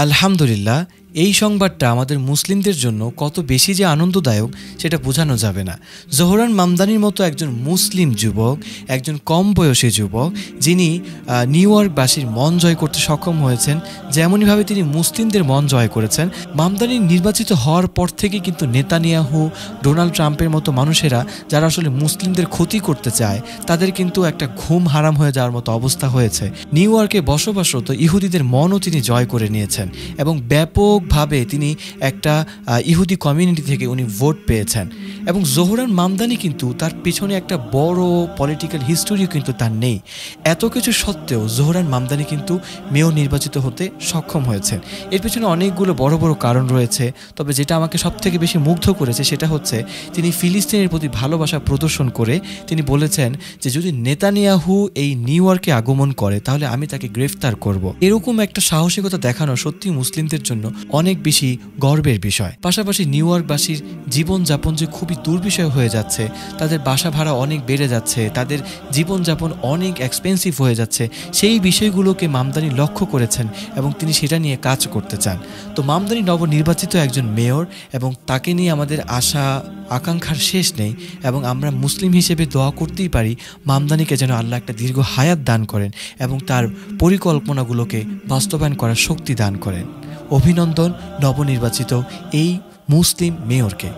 আলহামদুলিল্লাহ, এই সংবাদটা আমাদের মুসলিমদের জন্য কত বেশি যে আনন্দদায়ক সেটা বোঝানো যাবে না। জোহরান মামদানির মতো একজন মুসলিম যুবক, একজন কম বয়সী যুবক, যিনি নিউ ইয়র্কবাসীর মন জয় করতে সক্ষম হয়েছেন, যেমনইভাবে তিনি মুসলিমদের মন জয় করেছেন। মামদানি নির্বাচিত হওয়ার পর থেকে কিন্তু নেতানিয়াহু, ডোনাল্ড ট্রাম্পের মতো মানুষেরা যারা আসলে মুসলিমদের ক্ষতি করতে চায়, তাদের কিন্তু একটা ঘুম হারাম হয়ে যাওয়ার মতো অবস্থা হয়েছে। নিউ ইয়র্কে বসবাসরত ইহুদিদের মনও তিনি জয় করে নিয়েছেন এবং ব্যাপকভাবে তিনি একটা ইহুদি কমিউনিটি থেকে উনি ভোট পেয়েছেন। এবং জোহরান মামদানি কিন্তু তার পিছনে একটা বড় পলিটিক্যাল হিস্টোরিও কিন্তু তার নেই। এত কিছু সত্ত্বেও জোহরান মামদানি কিন্তু মেয়র নির্বাচিত হতে সক্ষম হয়েছেন। এর পিছনে অনেকগুলো বড় বড় কারণ রয়েছে, তবে যেটা আমাকে সবথেকে বেশি মুগ্ধ করেছে সেটা হচ্ছে তিনি ফিলিস্তিনের প্রতি ভালোবাসা প্রদর্শন করে তিনি বলেছেন যে যদি নেতানিয়াহু এই নিউ ইয়র্কে আগমন করে তাহলে আমি তাকে গ্রেফতার করব। এরকম একটা সাহসিকতা দেখানো সত্যি মুসলিমদের জন্য অনেক বেশি গর্বের বিষয়। পাশাপাশি নিউ ইয়র্কবাসীর জীবনযাপন যে খুবই দুর্বিষয় হয়ে যাচ্ছে, তাদের বাসা ভাড়া অনেক বেড়ে যাচ্ছে, তাদের জীবনযাপন অনেক এক্সপেন্সিভ হয়ে যাচ্ছে, সেই বিষয়গুলোকে মামদানি লক্ষ্য করেছেন এবং তিনি সেটা নিয়ে কাজ করতে চান। তো মামদানি নবনির্বাচিত একজন মেয়র এবং তাকে নিয়ে আমাদের আশা আকাঙ্ক্ষার শেষ নেই এবং আমরা মুসলিম হিসেবে দোয়া করতেই পারি মামদানিকে যেন আল্লাহ একটা দীর্ঘ হায়াত দান করেন এবং তার পরিকল্পনাগুলোকে বাস্তবায়ন করার শক্তি দান করেন। অভিনন্দন নবনির্বাচিত এই মুসলিম মেয়রকে।